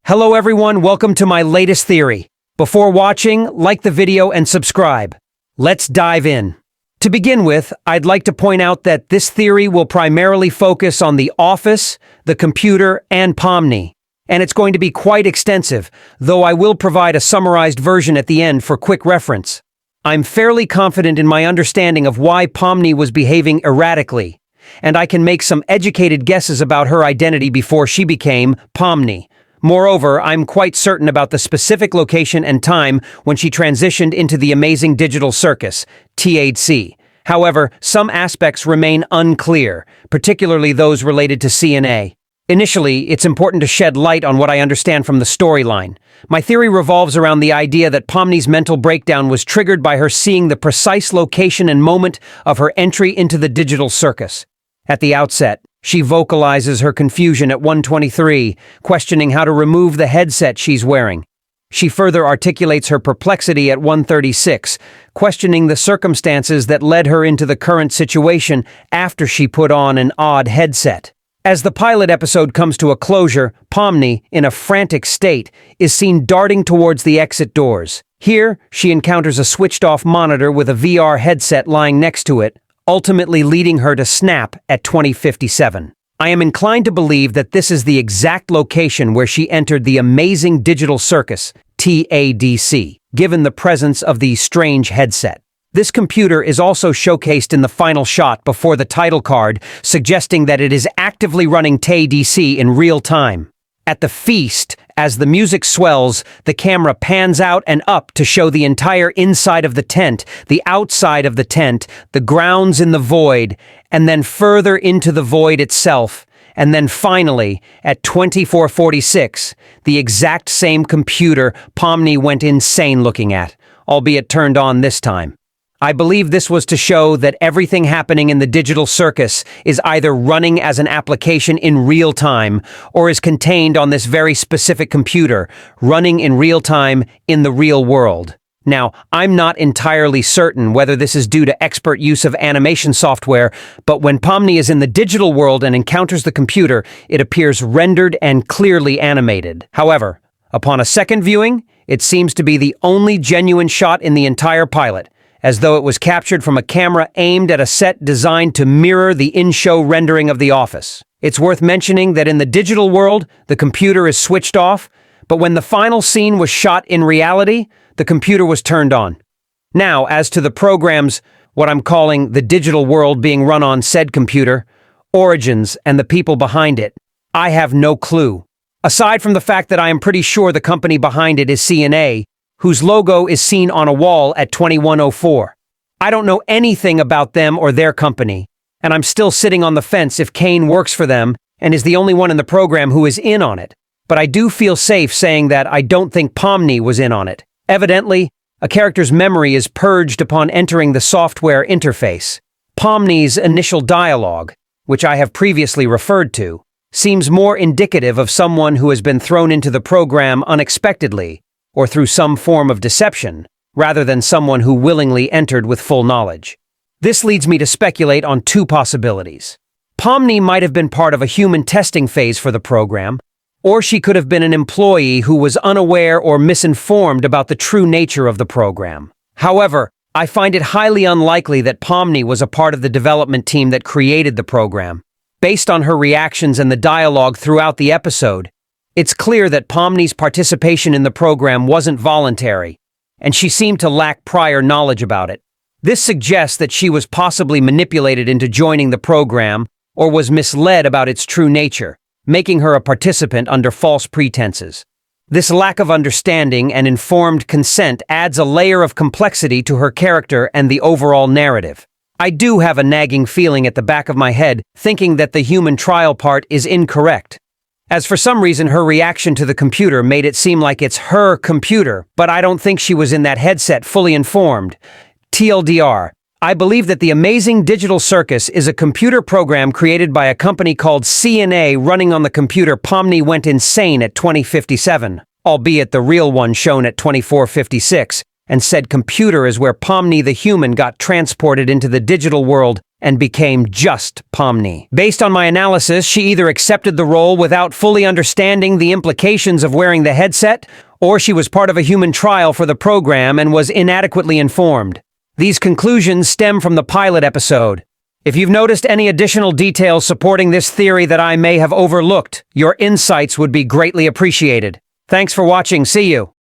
Hello everyone, welcome to my latest theory. Before watching, like the video and subscribe. Let's dive in. To begin with, I'd like to point out that this theory will primarily focus on the office, the computer, and Pomni. And it's going to be quite extensive, though I will provide a summarized version at the end for quick reference. I'm fairly confident in my understanding of why Pomni was behaving erratically, and I can make some educated guesses about her identity before she became Pomni. Moreover, I'm quite certain about the specific location and time when she transitioned into the amazing digital circus, THC. However, some aspects remain unclear, particularly those related to CNA. Initially, it's important to shed light on what I understand from the storyline. My theory revolves around the idea that Pomni's mental breakdown was triggered by her seeing the precise location and moment of her entry into the digital circus. At the outset, she vocalizes her confusion at 1:23, questioning how to remove the headset she's wearing. She further articulates her perplexity at 1:36, questioning the circumstances that led her into the current situation after she put on an odd headset. As the pilot episode comes to a closure, Pomni, in a frantic state, is seen darting towards the exit doors. Here, she encounters a switched-off monitor with a VR headset lying next to it, ultimately leading her to snap at 20:57. I am inclined to believe that this is the exact location where she entered the amazing digital circus, TADC, given the presence of the strange headset. This computer is also showcased in the final shot before the title card, suggesting that it is actively running TADC in real time. At the feast, as the music swells, the camera pans out and up to show the entire inside of the tent, the outside of the tent, the grounds in the void, and then further into the void itself. And then finally, at 24:46, the exact same computer Pomni went insane looking at, albeit turned on this time. I believe this was to show that everything happening in the digital circus is either running as an application in real time or is contained on this very specific computer, running in real time in the real world. Now, I'm not entirely certain whether this is due to expert use of animation software, but when Pomni is in the digital world and encounters the computer, it appears rendered and clearly animated. However, upon a second viewing, it seems to be the only genuine shot in the entire pilot, as though it was captured from a camera aimed at a set designed to mirror the in-show rendering of the office. It's worth mentioning that in the digital world, the computer is switched off, but when the final scene was shot in reality, the computer was turned on. Now, as to the program's, what I'm calling the digital world being run on said computer, origins, and the people behind it, I have no clue. Aside from the fact that I am pretty sure the company behind it is CNA, whose logo is seen on a wall at 2104. I don't know anything about them or their company, and I'm still sitting on the fence if Cain works for them and is the only one in the program who is in on it. But I do feel safe saying that I don't think Pomni was in on it. Evidently, a character's memory is purged upon entering the software interface. Pomni's initial dialogue, which I have previously referred to, seems more indicative of someone who has been thrown into the program unexpectedly, or through some form of deception, rather than someone who willingly entered with full knowledge. This leads me to speculate on two possibilities. Pomni might have been part of a human testing phase for the program, or she could have been an employee who was unaware or misinformed about the true nature of the program. However, I find it highly unlikely that Pomni was a part of the development team that created the program. Based on her reactions and the dialogue throughout the episode, it's clear that Pomni's participation in the program wasn't voluntary, and she seemed to lack prior knowledge about it. This suggests that she was possibly manipulated into joining the program or was misled about its true nature, making her a participant under false pretenses. This lack of understanding and informed consent adds a layer of complexity to her character and the overall narrative. I do have a nagging feeling at the back of my head thinking that the human trial part is incorrect, as for some reason her reaction to the computer made it seem like it's her computer, but I don't think she was in that headset fully informed. TLDR, I believe that the amazing digital circus is a computer program created by a company called CNA running on the computer Pomni went insane at 2057, albeit the real one shown at 2456, and said computer is where Pomni the human got transported into the digital world and became just Pomni. Based on my analysis, she either accepted the role without fully understanding the implications of wearing the headset, or she was part of a human trial for the program and was inadequately informed. These conclusions stem from the pilot episode. If you've noticed any additional details supporting this theory that I may have overlooked, your insights would be greatly appreciated. Thanks for watching. See you.